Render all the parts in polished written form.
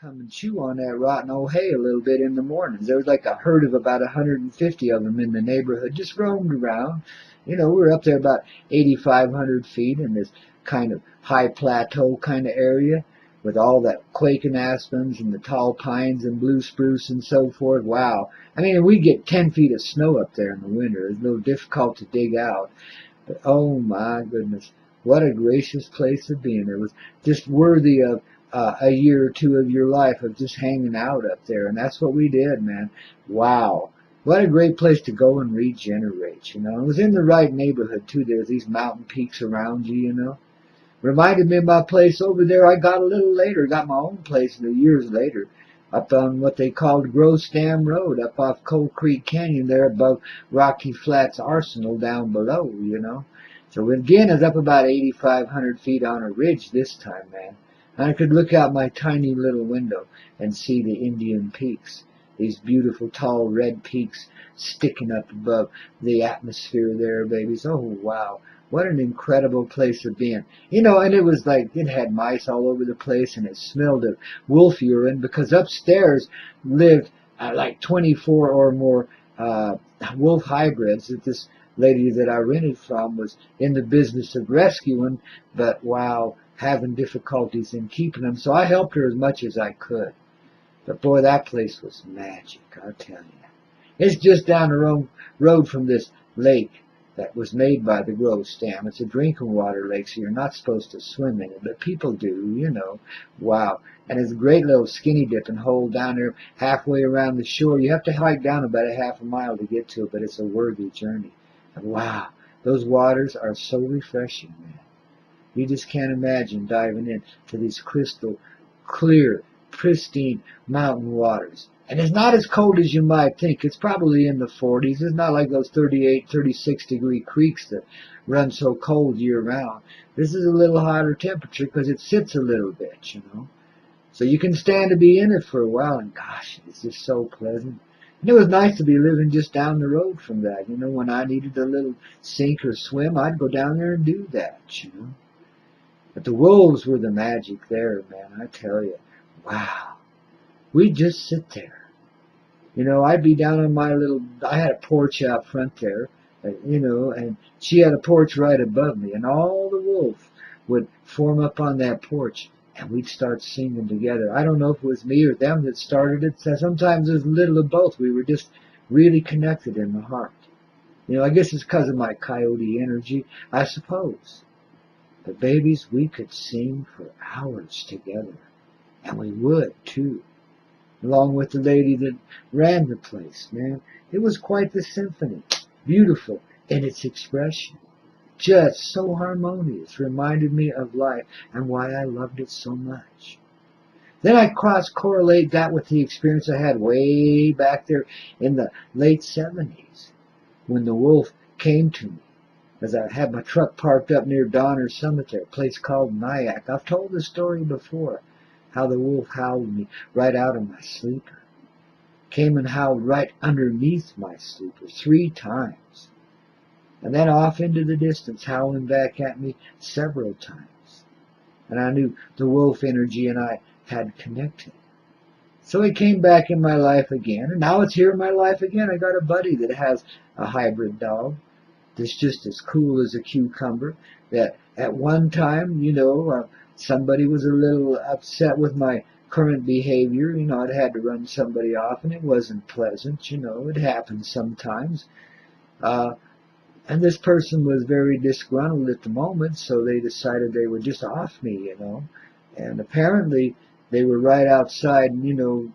come and chew on that rotten old hay a little bit in the mornings. There was like a herd of about 150 of them in the neighborhood, just roamed around. You know, we were up there about 8,500 feet in this kind of high plateau kind of area with all that quaking aspens and the tall pines and blue spruce and so forth. Wow. I mean, we get 10 feet of snow up there in the winter. It's a little difficult to dig out. But oh my goodness, what a gracious place to be in. It was just worthy of a year or two of your life of just hanging out up there. And that's what we did, man. Wow. What a great place to go and regenerate, you know. It was in the right neighborhood, too. There's these mountain peaks around you, you know. Reminded me of my place over there I got a little later. Got my own place years later up on what they called Gross Dam Road, up off Coal Creek Canyon there above Rocky Flats Arsenal down below, you know. So again, it's up about 8,500 feet on a ridge this time, man. And I could look out my tiny little window and see the Indian peaks, these beautiful tall red peaks sticking up above the atmosphere there, babies. Oh, wow. What an incredible place to be in. You know, and it was like, it had mice all over the place, and it smelled of wolf urine, because upstairs lived like 24 or more wolf hybrids that this lady that I rented from was in the business of rescuing, but wow, having difficulties in keeping them. So I helped her as much as I could. But boy, that place was magic, I'll tell you. It's just down the road from this lake that was made by the Gross Dam. It's a drinking water lake, so you're not supposed to swim in it, but people do, you know. Wow. And it's a great little skinny dipping hole down there halfway around the shore. You have to hike down about a half a mile to get to it, but it's a worthy journey. And wow, those waters are so refreshing, man. You just can't imagine diving into these crystal clear, pristine mountain waters. And it's not as cold as you might think. It's probably in the 40s. It's not like those 38, 36-degree creeks that run so cold year-round. This is a little hotter temperature because it sits a little bit, you know. So you can stand to be in it for a while, and gosh, it's just so pleasant. And it was nice to be living just down the road from that. You know, when I needed a little sink or swim, I'd go down there and do that, you know. But the wolves were the magic there, man, I tell you. Wow. We'd just sit there. You know, I'd be down on I had a porch out front there, you know, and she had a porch right above me, and all the wolves would form up on that porch, and we'd start singing together. I don't know if it was me or them that started it. So sometimes it was a little of both. We were just really connected in the heart. You know, I guess it's because of my coyote energy, I suppose. But babies, we could sing for hours together, and we would, too. Along with the lady that ran the place, man. It was quite the symphony. Beautiful in its expression. Just so harmonious. Reminded me of life and why I loved it so much. Then I cross-correlate that with the experience I had way back there in the late 70s when the wolf came to me as I had my truck parked up near Donner Cemetery, a place called Nyack. I've told this story before. How the wolf howled me right out of my sleeper. Came and howled right underneath my sleeper 3 times. And then off into the distance, howling back at me several times. And I knew the wolf energy and I had connected. So it came back in my life again, and now it's here in my life again. I got a buddy that has a hybrid dog that's just as cool as a cucumber, that at one time, you know, somebody was a little upset with my current behavior. You know, I'd had to run somebody off, and it wasn't pleasant. You know, it happens sometimes. And this person was very disgruntled at the moment, so they decided they would just off me, you know. And apparently they were right outside, you know,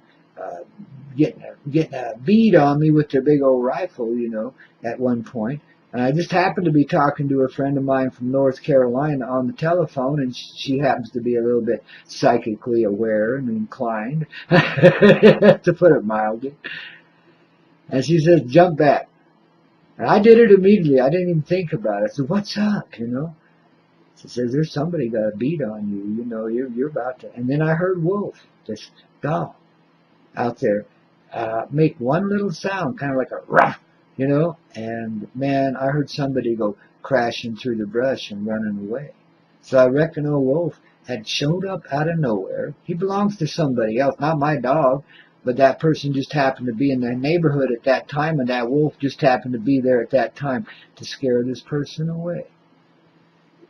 getting a bead on me with their big old rifle, you know, at one point. And I just happened to be talking to a friend of mine from North Carolina on the telephone, and she happens to be a little bit psychically aware and inclined, to put it mildly. And she says, jump back. And I did it immediately. I didn't even think about it. I said, what's up, you know? She says, there's somebody got a beat on you, you know, you're about to. And then I heard Wolf, this dog, out there, make one little sound, kind of like a ruff, you know, and man, I heard somebody go crashing through the brush and running away. So I reckon old Wolf had showed up out of nowhere. He belongs to somebody else, not my dog, but that person just happened to be in their neighborhood at that time, and that wolf just happened to be there at that time to scare this person away.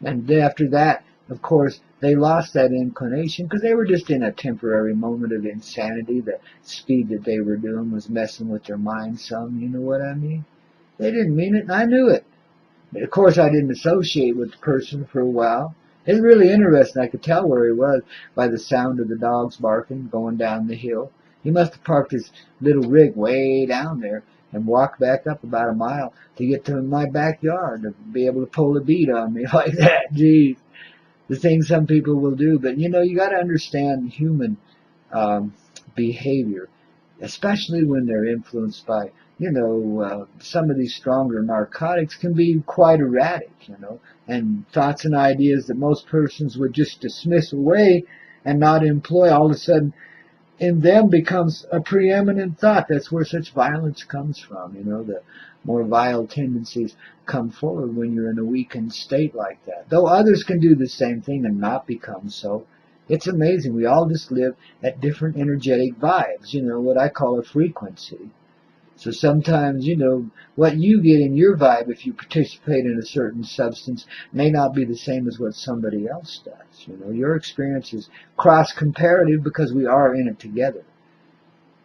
And after that, of course, they lost that inclination because they were just in a temporary moment of insanity. The speed that they were doing was messing with their mind some, you know what I mean? They didn't mean it, and I knew it. But of course, I didn't associate with the person for a while. It was really interesting. I could tell where he was by the sound of the dogs barking going down the hill. He must have parked his little rig way down there and walked back up about a mile to get to my backyard to be able to pull a bead on me like that. Geez, the things some people will do. But you know, you got to understand human behavior, especially when they're influenced by, you know, some of these stronger narcotics can be quite erratic, you know, and thoughts and ideas that most persons would just dismiss away and not employ, all of a sudden in them becomes a preeminent thought. That's where such violence comes from, you know, the more vile tendencies come forward when you're in a weakened state like that. Though others can do the same thing and not become so. It's amazing. We all just live at different energetic vibes, you know, what I call a frequency. So sometimes, you know, what you get in your vibe if you participate in a certain substance may not be the same as what somebody else does. You know, your experience is cross-comparative because we are in it together.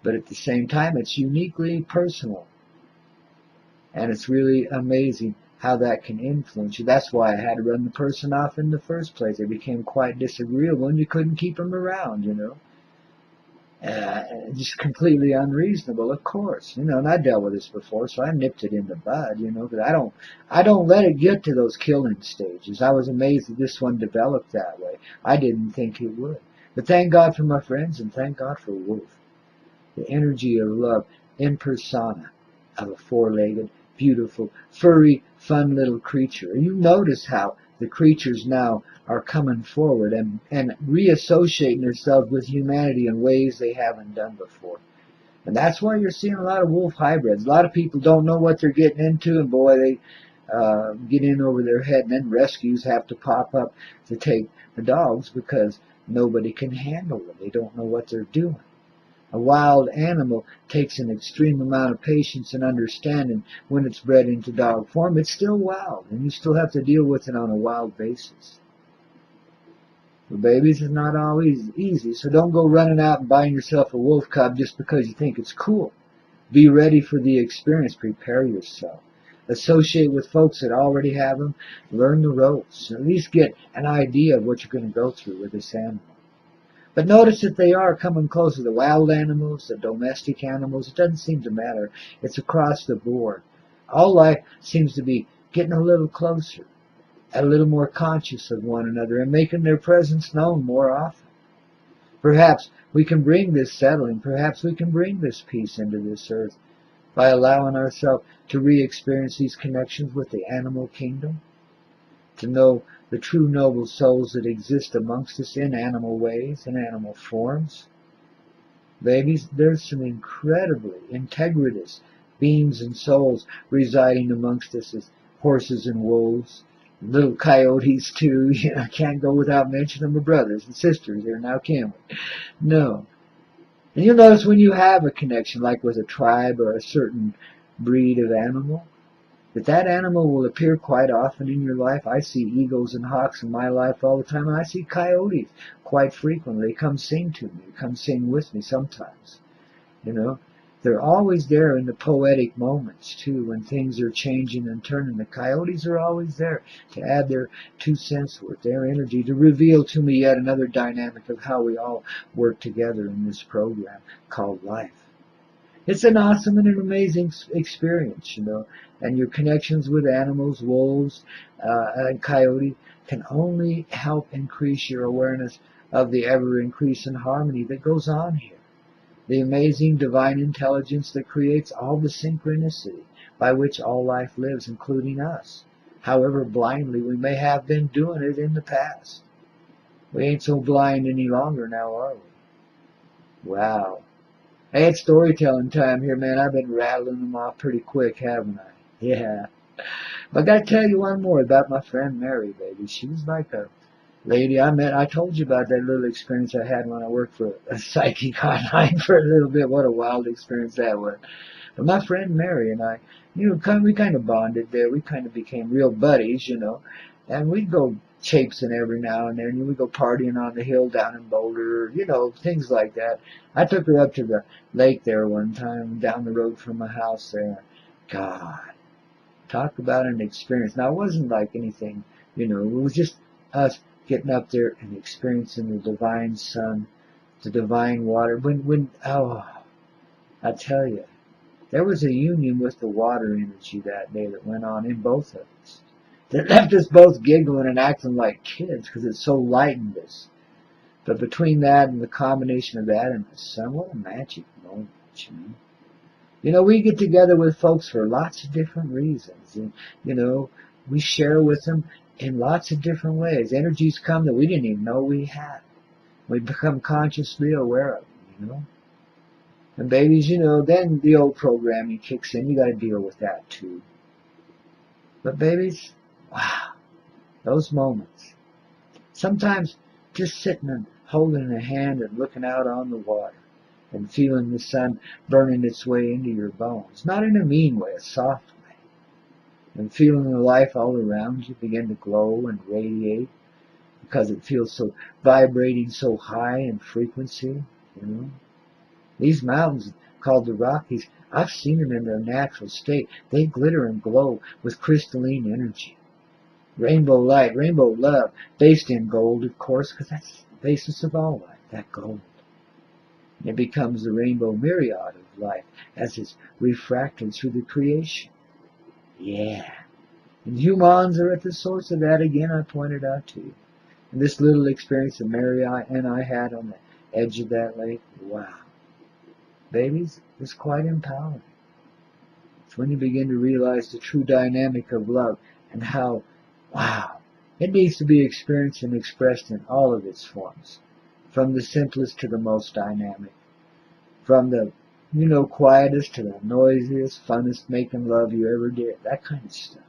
But at the same time, it's uniquely personal. And it's really amazing how that can influence you. That's why I had to run the person off in the first place. They became quite disagreeable and you couldn't keep them around, you know. Just completely unreasonable, of course, you know, and I dealt with this before, so I nipped it in the bud, you know, because I don't let it get to those killing stages. I was amazed that this one developed that way. I didn't think it would. But thank God for my friends, and thank God for Wolf. The energy of love in persona of a four-legged, beautiful, furry, fun little creature. You notice how the creatures now are coming forward and reassociating themselves with humanity in ways they haven't done before. And that's why you're seeing a lot of wolf hybrids. A lot of people don't know what they're getting into, and boy, they get in over their head, and then rescues have to pop up to take the dogs because nobody can handle them. They don't know what they're doing. A wild animal takes an extreme amount of patience and understanding when it's bred into dog form. It's still wild, and you still have to deal with it on a wild basis. For babies, it's not always easy, so don't go running out and buying yourself a wolf cub just because you think it's cool. Be ready for the experience. Prepare yourself. Associate with folks that already have them. Learn the ropes. At least get an idea of what you're going to go through with this animal. But notice that they are coming closer. The wild animals, the domestic animals, it doesn't seem to matter. It's across the board. All life seems to be getting a little closer, a little more conscious of one another, and making their presence known more often. Perhaps we can bring this settling, perhaps we can bring this peace into this earth by allowing ourselves to re-experience these connections with the animal kingdom, to know the true noble souls that exist amongst us in animal ways, in animal forms. Babies, there's some incredibly integritous beings and souls residing amongst us as horses and wolves, little coyotes too. You know, I can't go without mentioning my brothers and sisters here now, can we? No. And you'll notice when you have a connection, like with a tribe or a certain breed of animal, that animal will appear quite often in your life. I see eagles and hawks in my life all the time, and I see coyotes quite frequently. They come sing to me, come sing with me sometimes. You know, they're always there in the poetic moments, too, when things are changing and turning. The coyotes are always there to add their 2 cents worth, their energy, to reveal to me yet another dynamic of how we all work together in this program called life. It's an awesome and an amazing experience, you know, and your connections with animals, wolves, and coyotes can only help increase your awareness of the ever-increasing harmony that goes on here. The amazing divine intelligence that creates all the synchronicity by which all life lives, including us, however blindly we may have been doing it in the past. We ain't so blind any longer now, are we? Wow. Hey, it's storytelling time here, man. I've been rattling them off pretty quick, haven't I? Yeah. But I gotta tell you one more about my friend Mary, baby. She was like a lady I met. I told you about that little experience I had when I worked for a psychic hotline for a little bit. What a wild experience that was. But my friend Mary and I, we kind of bonded there. We kind of became real buddies. And we'd go chapesing every now and then. We'd go partying on the hill down in Boulder, things like that. I took her up to the lake there one time, down the road from my house there. God, talk about an experience. Now, it wasn't like anything, it was just us getting up there and experiencing the divine sun, the divine water. Oh, I tell you, there was a union with the water energy that day that went on in both of us. That left us both giggling and acting like kids because it so lightened us. But between that and the combination of that and the sun, what a magic moment. We get together with folks for lots of different reasons. And, we share with them in lots of different ways. Energies come that we didn't even know we had. We become consciously aware of them. And babies, then the old programming kicks in. You got to deal with that too. But babies, wow, those moments. Sometimes just sitting and holding a hand and looking out on the water and feeling the sun burning its way into your bones. Not in a mean way, a soft way. And feeling the life all around you begin to glow and radiate because it feels so vibrating so high in frequency. These mountains called the Rockies, I've seen them in their natural state. They glitter and glow with crystalline energy. Rainbow light, rainbow love, based in gold, of course, because that's the basis of all life, that gold. And it becomes the rainbow myriad of life as it's refracted through the creation. Yeah. And humans are at the source of that again, I pointed out to you. And this little experience that Mary and I had on the edge of that lake, wow. Babies, it's quite empowering. It's when you begin to realize the true dynamic of love and how, wow, it needs to be experienced and expressed in all of its forms, from the simplest to the most dynamic, from the, quietest to the noisiest, funnest making love you ever did, that kind of stuff.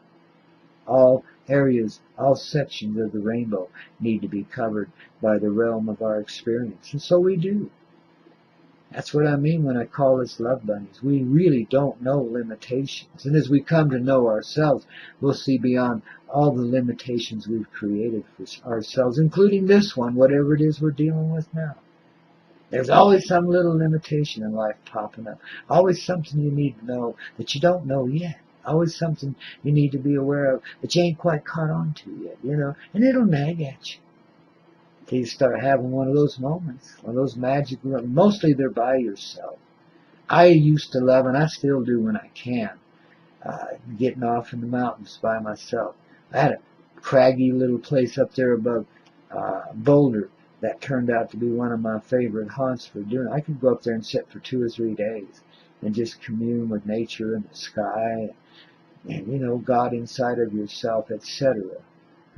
All areas, all sections of the rainbow need to be covered by the realm of our experience, and so we do. That's what I mean when I call us love bunnies. We really don't know limitations. And as we come to know ourselves, we'll see beyond all the limitations we've created for ourselves, including this one, whatever it is we're dealing with now. There's always some little limitation in life popping up. Always something you need to know that you don't know yet. Always something you need to be aware of that you ain't quite caught on to yet, and it'll nag at you. Till you start having one of those moments, one of those magic moments. Mostly they're by yourself. I used to love, and I still do when I can, getting off in the mountains by myself. I had a craggy little place up there above Boulder that turned out to be one of my favorite haunts for doing. I could go up there and sit for 2 or 3 days and just commune with nature and the sky and God inside of yourself, etc.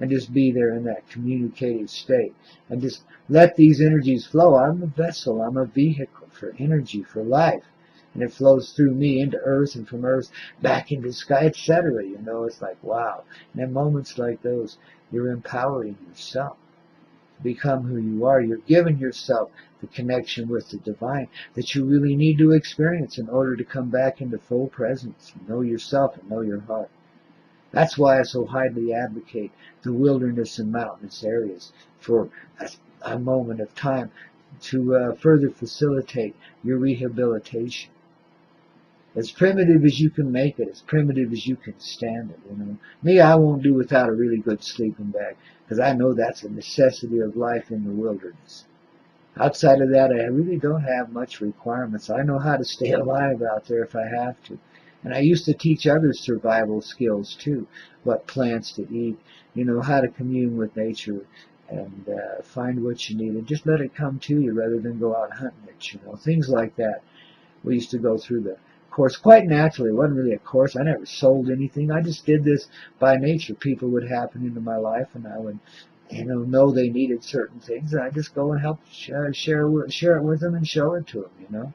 And just be there in that communicative state. And just let these energies flow. I'm a vessel. I'm a vehicle for energy, for life. And it flows through me into earth and from earth back into sky, etc. It's like, wow. And in moments like those, you're empowering yourself to become who you are. You're giving yourself the connection with the divine that you really need to experience in order to come back into full presence and know yourself and know your heart. That's why I so highly advocate the wilderness and mountainous areas for a moment of time to further facilitate your rehabilitation. As primitive as you can make it, as primitive as you can stand it. Me, I won't do without a really good sleeping bag because I know that's a necessity of life in the wilderness. Outside of that, I really don't have much requirements. I know how to stay alive out there if I have to. And I used to teach others survival skills too, what plants to eat, how to commune with nature and find what you need and just let it come to you rather than go out hunting it, things like that. We used to go through the course quite naturally. It wasn't really a course. I never sold anything. I just did this by nature. People would happen into my life and I would know they needed certain things, and I just go and help share it with them and show it to them.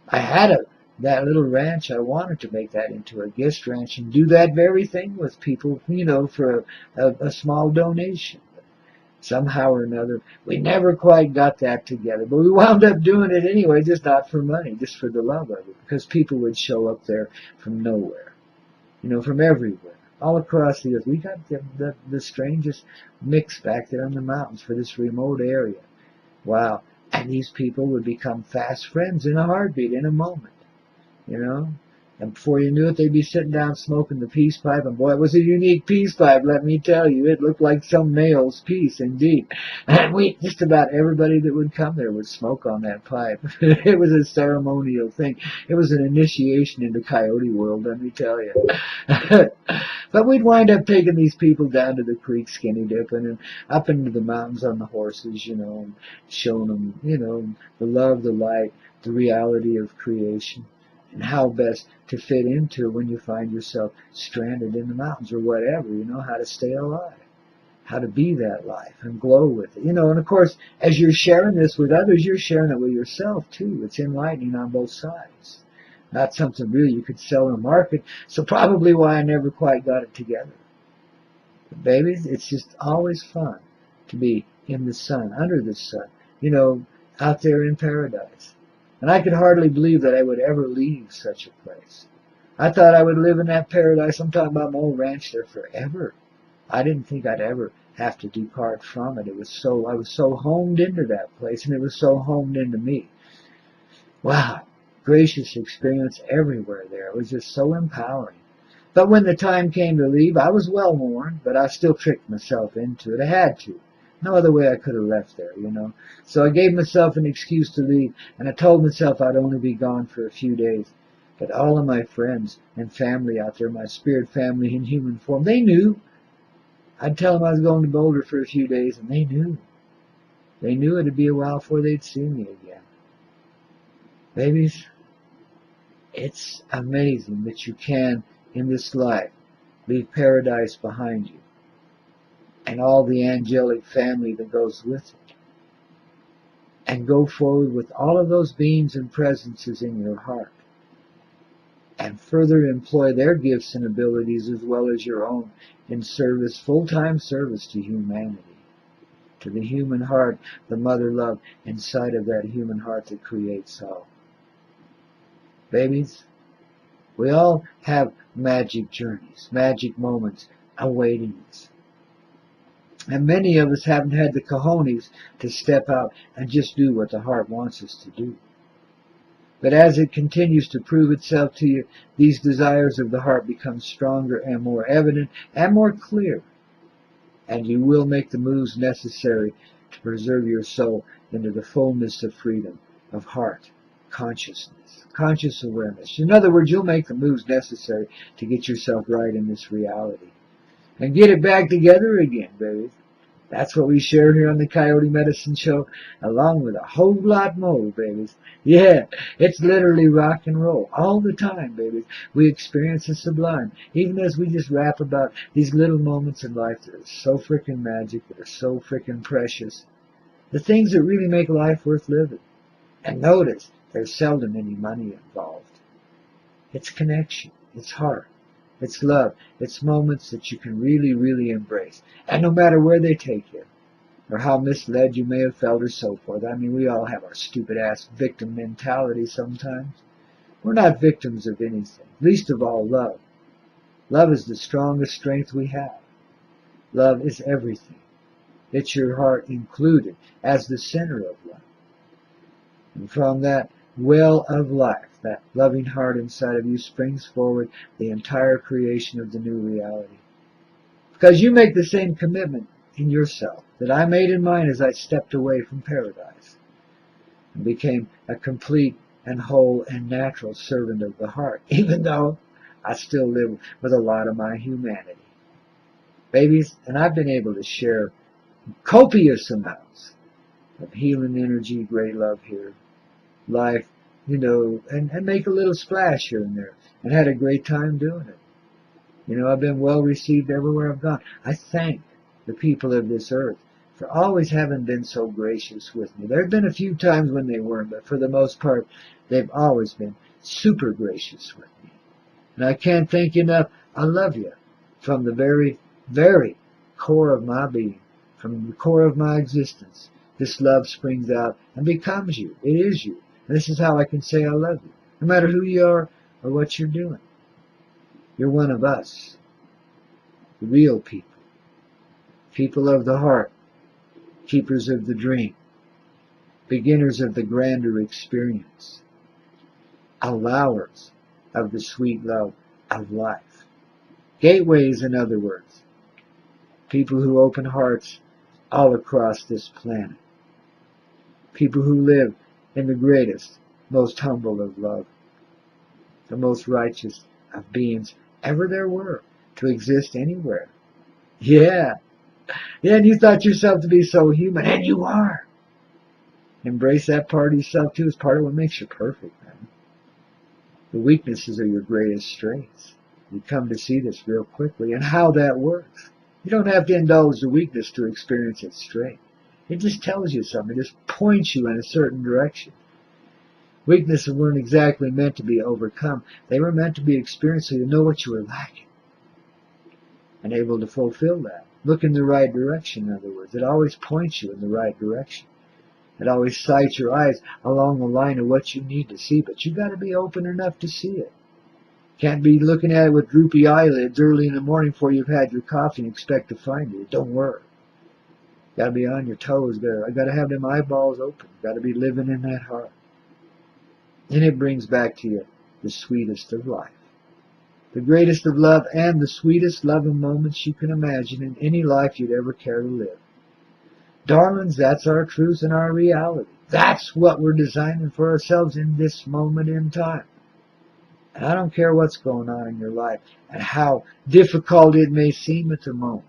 I had that little ranch. I wanted to make that into a guest ranch and do that very thing with people, for a small donation. Somehow or another, we never quite got that together, but we wound up doing it anyway, just not for money, just for the love of it, because people would show up there from nowhere, from everywhere, all across the earth. We got the strangest mix back there in the mountains for this remote area. Wow. And these people would become fast friends in a heartbeat, in a moment, you know. And before you knew it, they'd be sitting down smoking the peace pipe. And boy, it was a unique peace pipe, let me tell you. It looked like some male's piece, indeed. And just about everybody that would come there would smoke on that pipe. It was a ceremonial thing. It was an initiation into coyote world, let me tell you. But we'd wind up taking these people down to the creek skinny dipping and up into the mountains on the horses, and showing them, the love, the light, the reality of creation, and how best to fit into it when you find yourself stranded in the mountains or whatever, how to stay alive, how to be that life and glow with it. And of course, as you're sharing this with others, you're sharing it with yourself too. It's enlightening on both sides. Not something really you could sell or market, so probably why I never quite got it together. But babies, it's just always fun to be in the sun, under the sun, out there in paradise. And I could hardly believe that I would ever leave such a place. I thought I would live in that paradise. I'm talking about my old ranch there forever. I didn't think I'd ever have to depart from it. I was so homed into that place, and it was so homed into me. Wow. Gracious experience everywhere there. It was just so empowering. But when the time came to leave, I was well worn, but I still tricked myself into it. I had to. No other way I could have left there, So I gave myself an excuse to leave, and I told myself I'd only be gone for a few days. But all of my friends and family out there, my spirit family in human form, they knew. I'd tell them I was going to Boulder for a few days, and they knew. They knew it'd be a while before they'd see me again. Babies, it's amazing that you can, in this life, leave paradise behind you and all the angelic family that goes with it, and go forward with all of those beings and presences in your heart, and further employ their gifts and abilities as well as your own in service, full-time service to humanity, to the human heart, the mother love inside of that human heart that creates all. Babies, we all have magic journeys, magic moments awaiting us. And many of us haven't had the cojones to step out and just do what the heart wants us to do. But as it continues to prove itself to you, these desires of the heart become stronger and more evident and more clear. And you will make the moves necessary to preserve your soul into the fullness of freedom, of heart, consciousness, conscious awareness. In other words, you'll make the moves necessary to get yourself right in this reality. And get it back together again, baby. That's what we share here on the Coyote Medicine Show, along with a whole lot more, babies. Yeah, it's literally rock and roll all the time, babies. We experience the sublime, even as we just rap about these little moments in life that are so freaking magic, that are so freaking precious. The things that really make life worth living. And notice, there's seldom any money involved. It's connection. It's heart. It's love. It's moments that you can really, really embrace. And no matter where they take you, or how misled you may have felt or so forth. I mean, we all have our stupid-ass victim mentality sometimes. We're not victims of anything, least of all love. Love is the strongest strength we have. Love is everything. It's your heart included as the center of love. And from that well of life, that loving heart inside of you, springs forward the entire creation of the new reality. Because you make the same commitment in yourself that I made in mine as I stepped away from paradise and became a complete and whole and natural servant of the heart, even though I still live with a lot of my humanity. Babies, and I've been able to share copious amounts of healing energy, great love here, life, and make a little splash here and there, and had a great time doing it. I've been well received everywhere I've gone. I thank the people of this earth for always having been so gracious with me. There have been a few times when they weren't, but for the most part, they've always been super gracious with me. And I can't thank you enough. I love you from the very, very core of my being, From the core of my existence, this love springs out and becomes you. It is you. And this is how I can say I love you, no matter who you are or what you're doing. You're one of us, the real people, people of the heart, keepers of the dream, beginners of the grander experience, allowers of the sweet love of life. Gateways, in other words, people who open hearts all across this planet. People who live in the greatest, most humble of love, the most righteous of beings ever there were to exist anywhere. Yeah, and you thought yourself to be so human, and you are. Embrace that part of yourself too. It's part of what makes you perfect, man. The weaknesses are your greatest strengths. You come to see this real quickly and how that works. You don't have to indulge the weakness to experience its strength. It just tells you something. It just points you in a certain direction. Weaknesses weren't exactly meant to be overcome. They were meant to be experienced so you know what you were lacking and able to fulfill that. Look in the right direction, in other words. It always points you in the right direction. It always sights your eyes along the line of what you need to see, but you've got to be open enough to see it. Can't be looking at it with droopy eyelids early in the morning before you've had your coffee and expect to find it. Don't work. Got to be on your toes there. I got to have them eyeballs open. Got to be living in that heart. And it brings back to you the sweetest of life, the greatest of love, and the sweetest loving moments you can imagine in any life you'd ever care to live. Darlings, that's our truth and our reality. That's what we're designing for ourselves in this moment in time. And I don't care what's going on in your life and how difficult it may seem at the moment.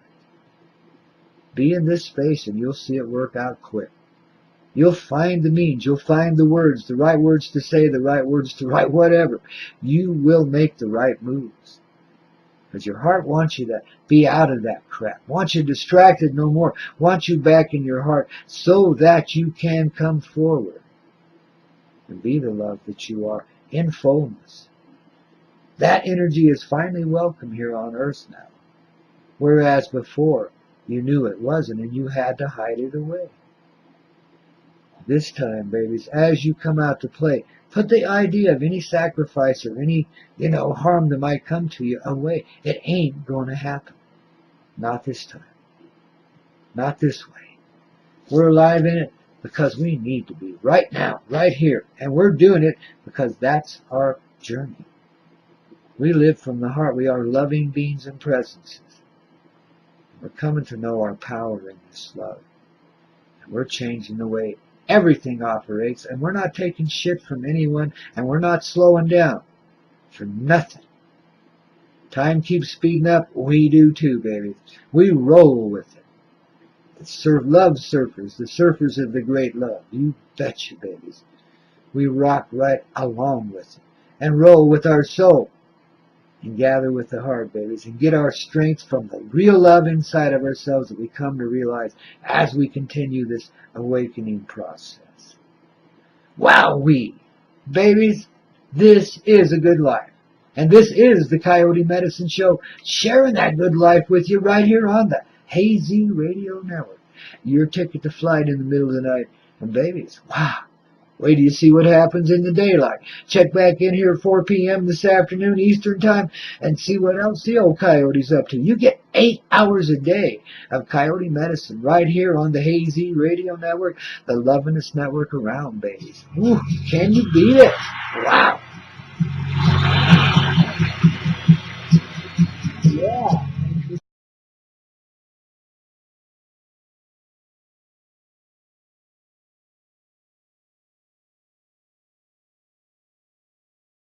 Be in this space and you'll see it work out quick. You'll find the means. You'll find the words to say, the right words to write, whatever. You will make the right moves. Because your heart wants you to be out of that crap. Wants you distracted no more. Wants you back in your heart so that you can come forward and be the love that you are in fullness. That energy is finally welcome here on earth now. Whereas before, you knew it wasn't and you had to hide it away. This time, babies, as you come out to play, put the idea of any sacrifice or any, harm that might come to you away. It ain't going to happen. Not this time. Not this way. We're alive in it because we need to be. Right now, right here. And we're doing it because that's our journey. We live from the heart. We are loving beings and presences. We're coming to know our power in this love. And we're changing the way everything operates, and we're not taking shit from anyone, and we're not slowing down for nothing. Time keeps speeding up. We do too, baby. We roll with it. The love surfers, the surfers of the great love. You betcha, babies. We rock right along with it and roll with our soul and gather with the heart, babies, and get our strength from the real love inside of ourselves that we come to realize as we continue this awakening process. Wowee! Babies, this is a good life. And this is the Coyote Medicine Show, sharing that good life with you right here on the Hazy Radio Network. Your ticket to flight in the middle of the night. And babies, wow! Wait till you see what happens in the daylight. Check back in here at 4 p.m. this afternoon Eastern Time and see what else the old Coyote's up to. You get 8 hours a day of Coyote Medicine right here on the Hazy Radio Network, the lovin'est network around, babies. Ooh, can you beat it? Wow.